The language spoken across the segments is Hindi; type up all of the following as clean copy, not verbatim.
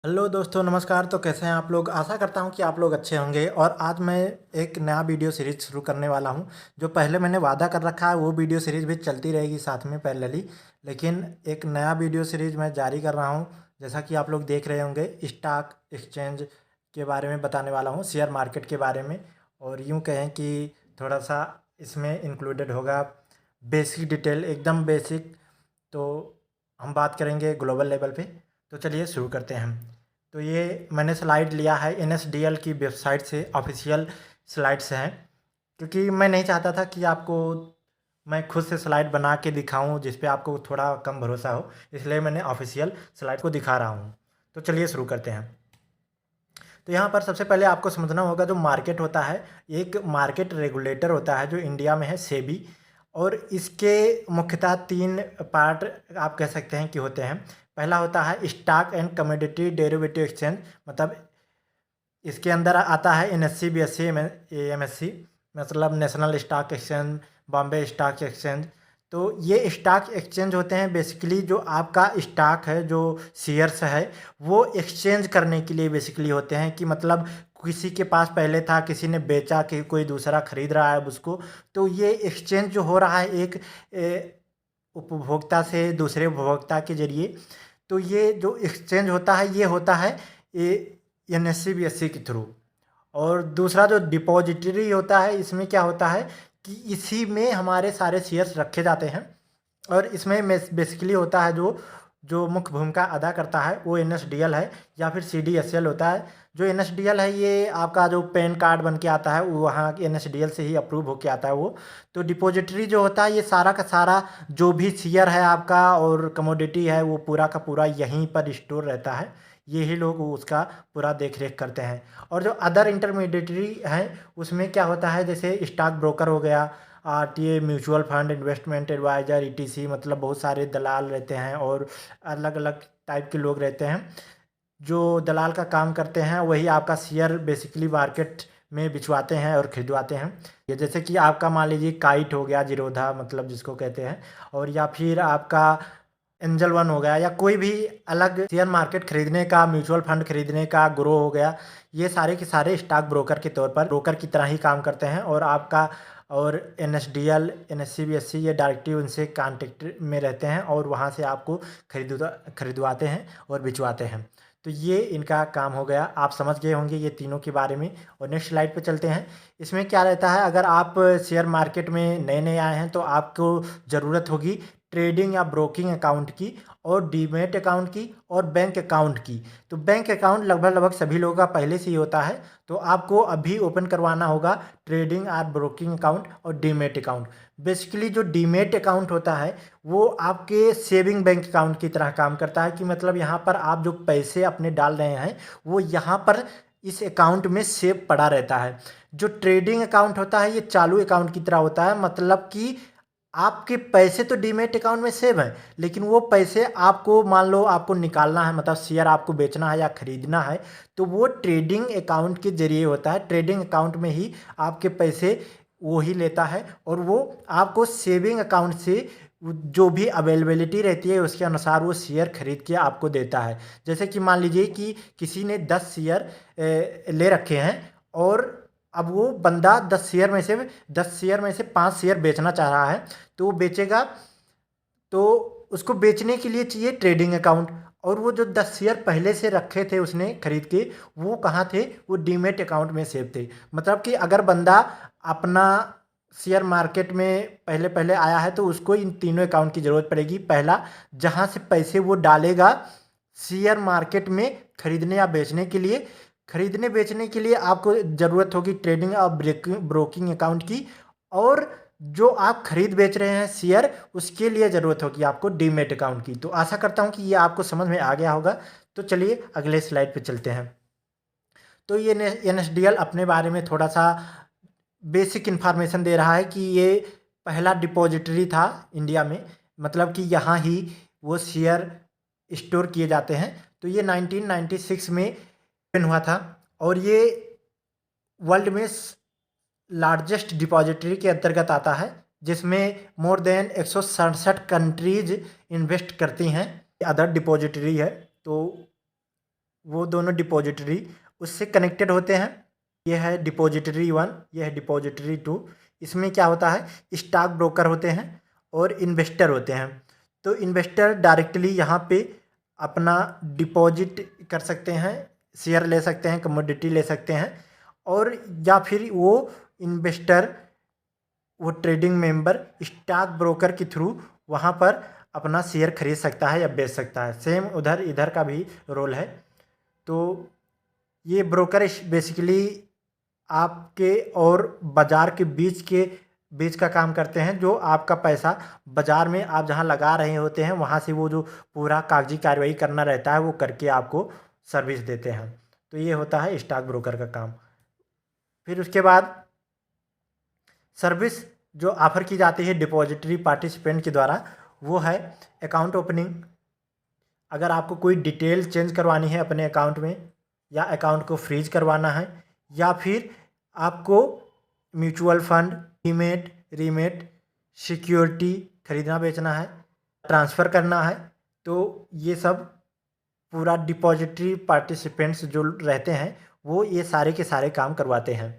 हेलो दोस्तों, नमस्कार। तो कैसे हैं आप लोग? आशा करता हूं कि आप लोग अच्छे होंगे। और आज मैं एक नया वीडियो सीरीज शुरू करने वाला हूं। जो पहले मैंने वादा कर रखा है वो वीडियो सीरीज भी चलती रहेगी साथ में पैरेलली। लेकिन एक नया वीडियो सीरीज मैं जारी कर रहा हूं। जैसा कि आप लोग देख रहे होंगे, स्टॉक एक्सचेंज के बारे में बताने वाला हूँ, शेयर मार्केट के बारे में। और यूँ कहें कि थोड़ा सा इसमें इंक्लूडेड होगा बेसिक डिटेल, एकदम बेसिक। तो हम बात करेंगे ग्लोबल लेवल पे। तो चलिए शुरू करते हैं हम। तो ये मैंने स्लाइड लिया है NSDL की वेबसाइट से, ऑफिशियल स्लाइड्स हैं। क्योंकि मैं नहीं चाहता था कि आपको मैं खुद से स्लाइड बना के दिखाऊं जिस पे आपको थोड़ा कम भरोसा हो, इसलिए मैंने ऑफिशियल स्लाइड को दिखा रहा हूं। तो चलिए शुरू करते हैं। तो यहाँ पर सबसे पहले आपको समझना होगा, जो मार्केट होता है, एक मार्केट रेगुलेटर होता है जो इंडिया में है, सेबी। और इसके मुख्यतः तीन पार्ट आप कह सकते हैं कि होते हैं। पहला होता है stock and commodity derivative exchange, मतलब इसके अंदर आता है NSE BSE AMSE, मतलब national stock exchange, Bombay stock exchange. तो ये स्टॉक एक्सचेंज होते हैं बेसिकली, जो आपका स्टॉक है, जो शेयर्स है, वो एक्सचेंज करने के लिए बेसिकली होते हैं। कि मतलब किसी के पास पहले था, किसी ने बेचा, कि कोई दूसरा खरीद रहा है अब उसको। तो ये एक्सचेंज जो हो रहा है एक उपभोक्ता से दूसरे उपभोक्ता के जरिए। तो ये जो एक्सचेंज होता है ये होता है ये NSE BSE के थ्रू। और दूसरा जो डिपॉजिटरी होता है, इसमें क्या होता है कि इसी में हमारे सारे शेयर्स रखे जाते हैं। और इसमें बेसिकली होता है जो जो मुख्य भूमिका अदा करता है वो NSDL है, या फिर CDSL होता है। जो NSDL है ये आपका जो पैन कार्ड बन के आता है वो वहाँ NSDL से ही अप्रूव होके आता है वो। तो डिपॉजिटरी जो होता है ये सारा का सारा जो भी शेयर है आपका और कमोडिटी है वो पूरा का पूरा यहीं पर स्टोर रहता है। यही लोग उसका पूरा देख रेख करते हैं। और जो अदर इंटरमीडिएटरी हैं उसमें क्या होता है, जैसे स्टॉक ब्रोकर हो गया, RTA, mutual fund, investment adviser, ETC, मतलब बहुत सारे दलाल रहते हैं और अलग अलग टाइप के लोग रहते हैं जो दलाल का काम करते हैं। वही आपका शेयर बेसिकली मार्केट में बिचवाते हैं और खरीदवाते हैं। ये जैसे कि आपका मान लीजिए काइट हो गया, जीरोधा मतलब जिसको कहते हैं, और या फिर आपका एंजल वन हो गया, या कोई भी अलग शेयर मार्केट खरीदने का, म्यूचुअल फंड खरीदने का ग्रो हो गया। ये सारे के सारे स्टॉक ब्रोकर के तौर पर ब्रोकर की तरह ही काम करते हैं। और आपका और NSDL, NSE BSE ये डायरेक्टली उनसे कांटेक्ट में रहते हैं और वहाँ से आपको खरीदवाते हैं और बिचवाते हैं। तो ये इनका काम हो गया, आप समझ गए होंगे ये तीनों के बारे में। और नेक्स्ट स्लाइड पे चलते हैं। इसमें क्या रहता है, अगर आप शेयर मार्केट में नए नए आए हैं तो आपको ज़रूरत होगी ट्रेडिंग या ब्रोकिंग अकाउंट की, और डीमेट अकाउंट की, और बैंक अकाउंट की। तो बैंक अकाउंट लगभग लगभग सभी लोगों का पहले से ही होता है। तो आपको अभी ओपन करवाना होगा ट्रेडिंग और ब्रोकिंग अकाउंट और डीमेट अकाउंट। बेसिकली जो डीमेट अकाउंट होता है वो आपके सेविंग बैंक अकाउंट की तरह काम करता है। कि मतलब यहाँ पर आप जो पैसे अपने डाल रहे हैं वो यहाँ पर इस अकाउंट में सेव पड़ा रहता है। जो ट्रेडिंग अकाउंट होता है ये चालू अकाउंट की तरह होता है। मतलब कि आपके पैसे तो डीमेट अकाउंट में सेव हैं, लेकिन वो पैसे आपको, मान लो आपको निकालना है, मतलब शेयर आपको बेचना है या खरीदना है, तो वो ट्रेडिंग अकाउंट के जरिए होता है। ट्रेडिंग अकाउंट में ही आपके पैसे वो ही लेता है, और वो आपको सेविंग अकाउंट से जो भी अवेलेबिलिटी रहती है उसके अनुसार वो शेयर खरीद के आपको देता है। जैसे कि मान लीजिए कि किसी ने 10 शेयर ले रखे हैं, और अब वो बंदा 10 शेयर में से 5 शेयर बेचना चाह रहा है। तो वो बेचेगा, तो उसको बेचने के लिए चाहिए ट्रेडिंग अकाउंट। और वो जो 10 शेयर पहले से रखे थे उसने खरीद के, वो कहाँ थे, वो डीमेट अकाउंट में सेव थे। मतलब कि अगर बंदा अपना शेयर मार्केट में पहले पहले आया है तो उसको इन तीनों अकाउंट की ज़रूरत पड़ेगी। पहला, जहाँ से पैसे वो डालेगा शेयर मार्केट में खरीदने या बेचने के लिए। खरीदने बेचने के लिए आपको ज़रूरत होगी ट्रेडिंग और ब्रोकिंग अकाउंट की। और जो आप खरीद बेच रहे हैं शेयर, उसके लिए ज़रूरत होगी आपको डीमेट अकाउंट की। तो आशा करता हूँ कि ये आपको समझ में आ गया होगा। तो चलिए अगले स्लाइड पे चलते हैं। तो ये NSDL अपने बारे में थोड़ा सा बेसिक इन्फॉर्मेशन दे रहा है कि ये पहला डिपॉजिटरी था इंडिया में। मतलब कि यहाँ ही वो शेयर स्टोर किए जाते हैं। तो ये 1996 में ओपन हुआ था, और ये वर्ल्ड में लार्जेस्ट डिपॉजिटरी के अंतर्गत आता है, जिसमें मोर देन 167 कंट्रीज इन्वेस्ट करती हैं। अदर डिपॉजिटरी है, तो वो दोनों डिपॉजिटरी उससे कनेक्टेड होते हैं। ये है डिपॉजिटरी 1, ये है डिपॉजिटरी 2। इसमें क्या होता है, स्टॉक ब्रोकर होते हैं और इन्वेस्टर होते हैं। तो इन्वेस्टर डायरेक्टली यहाँ पे अपना डिपॉजिट कर सकते हैं, शेयर ले सकते हैं, कमोडिटी ले सकते हैं, और या फिर वो इन्वेस्टर, वो ट्रेडिंग मेंबर स्टॉक ब्रोकर के थ्रू वहाँ पर अपना शेयर खरीद सकता है या बेच सकता है। सेम उधर इधर का भी रोल है। तो ये ब्रोकर बेसिकली आपके और बाज़ार के बीच का काम करते हैं। जो आपका पैसा बाज़ार में आप जहां लगा रहे होते हैं वहां से वो जो पूरा कागजी कार्रवाई करना रहता है वो करके आपको सर्विस देते हैं। तो ये होता है स्टॉक ब्रोकर का काम। फिर उसके बाद सर्विस जो ऑफ़र की जाती है डिपॉजिटरी पार्टिसिपेंट के द्वारा, वो है अकाउंट ओपनिंग। अगर आपको कोई डिटेल चेंज करवानी है अपने अकाउंट में, या अकाउंट को फ्रीज करवाना है, या फिर आपको म्यूचुअल फंड, रीमेट, सिक्योरिटी खरीदना बेचना है, ट्रांसफ़र करना है, तो ये सब पूरा डिपॉजिटरी पार्टिसिपेंट्स जो रहते हैं वो ये सारे के सारे काम करवाते हैं।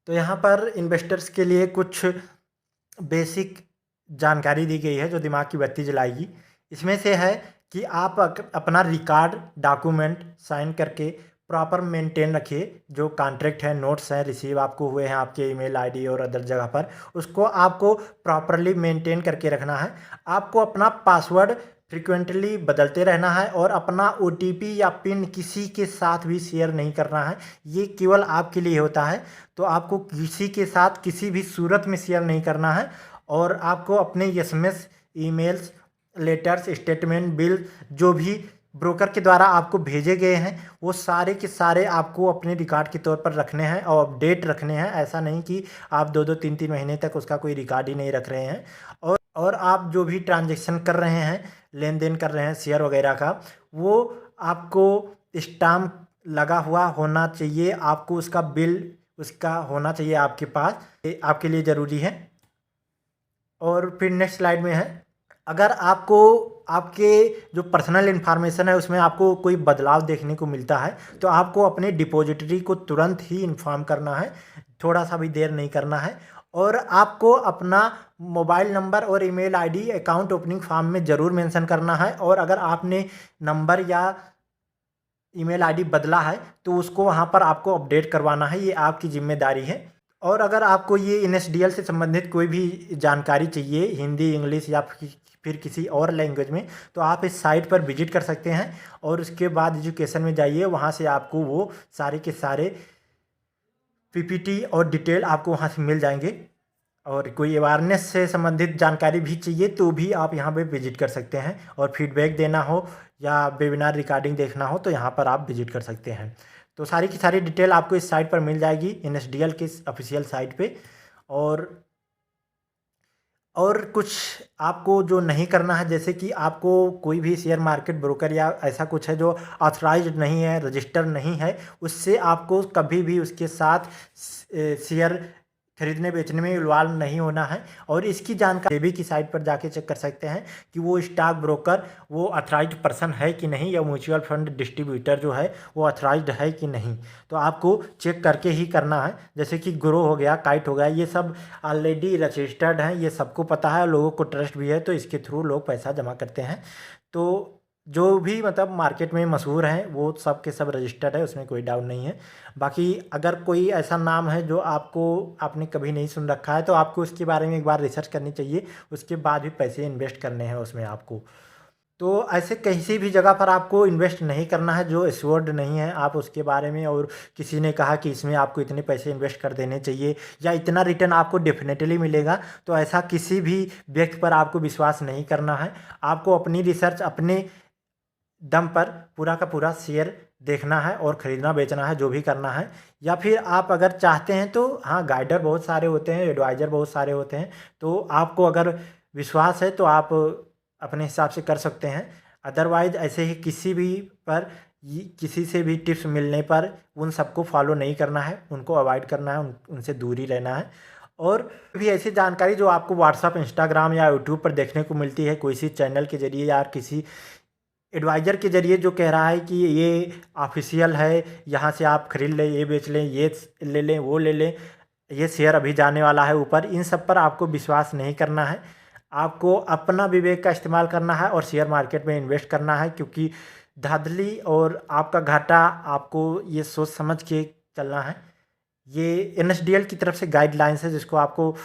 तो यहाँ पर इन्वेस्टर्स के लिए कुछ बेसिक जानकारी दी गई है जो दिमाग की बत्ती जलाएगी। इसमें से है कि आप अपना रिकॉर्ड डॉक्यूमेंट साइन करके प्रॉपर मेंटेन रखिए। जो कॉन्ट्रैक्ट है, नोट्स हैं, रिसीव आपको हुए हैं आपके ईमेल आईडी और अदर जगह पर, उसको आपको प्रॉपरली मेंटेन करके रखना है। आपको अपना पासवर्ड फ्रिक्वेंटली बदलते रहना है, और अपना ओटीपी या पिन किसी के साथ भी शेयर नहीं करना है। ये केवल आपके लिए होता है। तो आपको किसी के साथ किसी भी सूरत में शेयर नहीं करना है। और आपको अपने SMS, emails, letters, statement, bill जो भी ब्रोकर के द्वारा आपको भेजे गए हैं वो सारे के सारे आपको अपने रिकॉर्ड के तौर पर रखने हैं और अपडेट रखने हैं। ऐसा नहीं कि आप 2-2, 3-3 महीने तक उसका कोई रिकॉर्ड ही नहीं रख रहे हैं। और आप जो भी ट्रांजैक्शन कर रहे हैं, लेन देन कर रहे हैं शेयर वगैरह का, वो आपको स्टाम्प लगा हुआ होना चाहिए। आपको उसका बिल उसका होना चाहिए आपके पास, ये आपके लिए ज़रूरी है। और फिर नेक्स्ट स्लाइड में है, अगर आपको आपके जो पर्सनल इन्फॉर्मेशन है उसमें आपको कोई बदलाव देखने को मिलता है तो आपको अपने डिपॉजिटरी को तुरंत ही इन्फॉर्म करना है, थोड़ा सा भी देर नहीं करना है। और आपको अपना मोबाइल नंबर और email ID account opening form में ज़रूर मेंशन करना है। और अगर आपने नंबर या ईमेल आईडी बदला है तो उसको वहाँ पर आपको अपडेट करवाना है, ये आपकी जिम्मेदारी है। और अगर आपको ये NSDL से संबंधित कोई भी जानकारी चाहिए, हिंदी, इंग्लिश या फिर किसी और लैंग्वेज में, तो आप इस साइट पर विजिट कर सकते हैं। और उसके बाद एजुकेशन में जाइए, वहाँ से आपको वो सारे के सारे PPT और डिटेल आपको वहाँ से मिल जाएंगे। और कोई अवेयरनेस से संबंधित जानकारी भी चाहिए तो भी आप यहाँ पे विजिट कर सकते हैं। और फीडबैक देना हो या वेबिनार रिकॉर्डिंग देखना हो तो यहाँ पर आप विजिट कर सकते हैं। तो सारी की सारी डिटेल आपको इस साइट पर मिल जाएगी, NSDL के ऑफिशियल साइट पे। और कुछ आपको जो नहीं करना है, जैसे कि आपको कोई भी शेयर मार्केट ब्रोकर या ऐसा कुछ है जो ऑथराइज्ड नहीं है, रजिस्टर नहीं है, उससे आपको कभी भी उसके साथ शेयर खरीदने बेचने में इन्वॉल्व नहीं होना है। और इसकी जानकारी सेबी की साइट पर जाके चेक कर सकते हैं कि वो स्टॉक ब्रोकर वो अथराइज्ड पर्सन है कि नहीं, या म्यूचुअल फंड डिस्ट्रीब्यूटर जो है वो अथराइज्ड है कि नहीं। तो आपको चेक करके ही करना है। जैसे कि ग्रो हो गया, काइट हो गया, ये सब ऑलरेडी रजिस्टर्ड हैं, ये सबको पता है, लोगों को ट्रस्ट भी है, तो इसके थ्रू लोग पैसा जमा करते हैं। तो जो भी मतलब मार्केट में मशहूर हैं वो सब के सब रजिस्टर्ड है, उसमें कोई डाउट नहीं है। बाकी अगर कोई ऐसा नाम है जो आपने कभी नहीं सुन रखा है तो आपको उसके बारे में एक बार रिसर्च करनी चाहिए, उसके बाद भी पैसे इन्वेस्ट करने हैं उसमें आपको। तो ऐसे किसी भी जगह पर आपको इन्वेस्ट नहीं करना है जो एश्योर्ड नहीं है आप उसके बारे में, और किसी ने कहा कि इसमें आपको इतने पैसे इन्वेस्ट कर देने चाहिए या इतना रिटर्न आपको डेफिनेटली मिलेगा, तो ऐसा किसी भी व्यक्ति पर आपको विश्वास नहीं करना है। आपको अपनी रिसर्च अपने दम पर पूरा का पूरा शेयर देखना है और ख़रीदना बेचना है जो भी करना है। या फिर आप अगर चाहते हैं तो हाँ, गाइडर बहुत सारे होते हैं, एडवाइज़र बहुत सारे होते हैं, तो आपको अगर विश्वास है तो आप अपने हिसाब से कर सकते हैं। अदरवाइज़ ऐसे ही किसी भी पर किसी से भी टिप्स मिलने पर उन सबको फॉलो नहीं करना है, उनको अवॉइड करना है, उनसे दूर ही रहना है। और भी ऐसी जानकारी जो आपको व्हाट्सअप, इंस्टाग्राम या यूट्यूब पर देखने को मिलती है, कोई सी चैनल के जरिए या किसी एडवाइज़र के ज़रिए जो कह रहा है कि ये ऑफिशियल है, यहाँ से आप खरीद लें, ये बेच लें, ये ले लें, वो ले लें, ये शेयर अभी जाने वाला है ऊपर, इन सब पर आपको विश्वास नहीं करना है। आपको अपना विवेक का इस्तेमाल करना है और शेयर मार्केट में इन्वेस्ट करना है, क्योंकि धांधली और आपका घाटा आपको ये सोच समझ के चलना है। ये एनएसडीएल की तरफ से गाइडलाइंस है जिसको आपको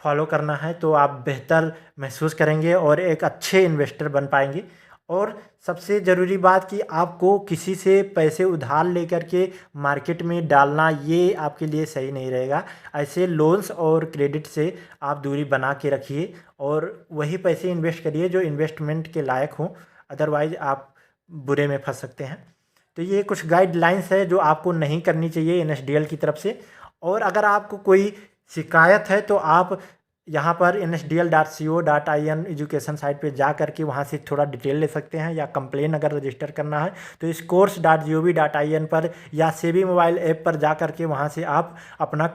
फॉलो करना है, तो आप बेहतर महसूस करेंगे और एक अच्छे इन्वेस्टर बन पाएंगे। और सबसे ज़रूरी बात कि आपको किसी से पैसे उधार लेकर के मार्केट में डालना ये आपके लिए सही नहीं रहेगा। ऐसे लोन्स और क्रेडिट से आप दूरी बना के रखिए और वही पैसे इन्वेस्ट करिए जो इन्वेस्टमेंट के लायक हों, अदरवाइज़ आप बुरे में फंस सकते हैं। तो ये कुछ गाइडलाइंस है जो आपको नहीं करनी चाहिए एनएसडीएल की तरफ से। और अगर आपको कोई शिकायत है तो आप यहाँ पर nsdl.co.in एजुकेशन साइट पे जा करके वहाँ से थोड़ा डिटेल ले सकते हैं, या कंप्लेन अगर रजिस्टर करना है तो इस course.gov.in पर या सेबी मोबाइल ऐप पर जा करके वहाँ से आप अपना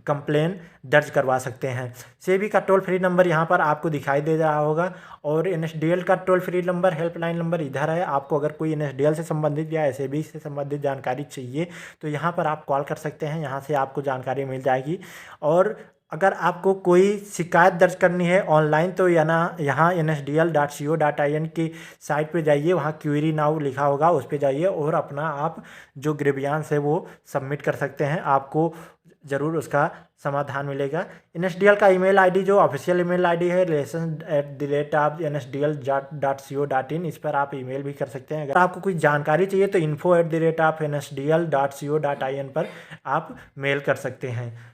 कंप्लेन दर्ज करवा सकते हैं। सेबी का टोल फ्री नंबर यहाँ पर आपको दिखाई दे रहा होगा और एनएसडीएल का toll free number, helpline number इधर है। आपको अगर कोई एनएसडीएल से संबंधित या एसएबी से संबंधित जानकारी चाहिए तो यहाँ पर आप कॉल कर सकते हैं, यहाँ से आपको जानकारी मिल जाएगी। और अगर आपको कोई शिकायत दर्ज करनी है ऑनलाइन तो यहाँ nsdl.co.in की साइट पे जाइए, वहाँ क्वेरी नाउ लिखा होगा, उस पे जाइए और अपना आप जो ग्रीवियंस है वो सबमिट कर सकते हैं। आपको ज़रूर उसका समाधान मिलेगा। एनएसडीएल का ईमेल आईडी जो ऑफिशियल ईमेल आईडी है relation@nsdl.co.in, इस पर आप ईमेल भी कर सकते हैं। अगर आपको कोई जानकारी चाहिए तो info@nsdl.co.in पर आप मेल कर सकते हैं।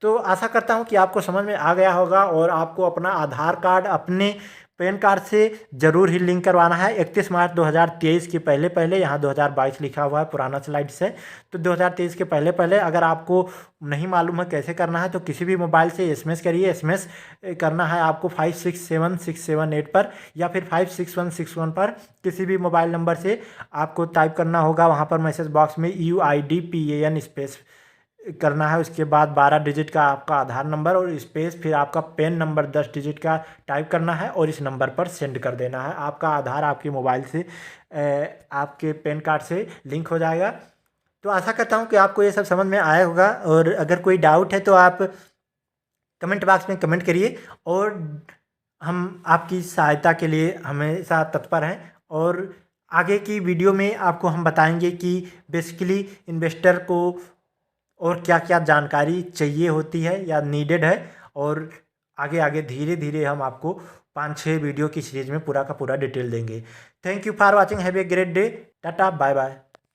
तो आशा करता हूँ कि आपको समझ में आ गया होगा और आपको अपना आधार कार्ड अपने पैन कार्ड से ज़रूर ही लिंक करवाना है 31 मार्च 2023 के पहले पहले। यहाँ 2022 लिखा हुआ है पुराना स्लाइड्स है, तो 2023 के पहले पहले। अगर आपको नहीं मालूम है कैसे करना है तो किसी भी मोबाइल से एसएमएस करिए। एसएमएस करना है आपको 567678 पर या फिर 56161 पर, किसी भी मोबाइल नंबर से आपको टाइप करना होगा। वहाँ पर मैसेज बॉक्स में UIDPAN स्पेस करना है, उसके बाद 12 डिजिट का आपका आधार नंबर और स्पेस फिर आपका पैन नंबर 10 डिजिट का टाइप करना है और इस नंबर पर सेंड कर देना है। आपका आधार आपके मोबाइल से आपके पैन कार्ड से लिंक हो जाएगा। तो आशा करता हूँ कि आपको ये सब समझ में आया होगा और अगर कोई डाउट है तो आप कमेंट बॉक्स में कमेंट करिए और हम आपकी सहायता के लिए हमेशा तत्पर हैं। और आगे की वीडियो में आपको हम बताएंगे कि बेसिकली इन्वेस्टर को और क्या क्या जानकारी चाहिए होती है या नीडेड है, और आगे आगे धीरे धीरे हम आपको 5-6 वीडियो की सीरीज में पूरा का पूरा डिटेल देंगे। Thank you for watching, have a great day, tata bye bye.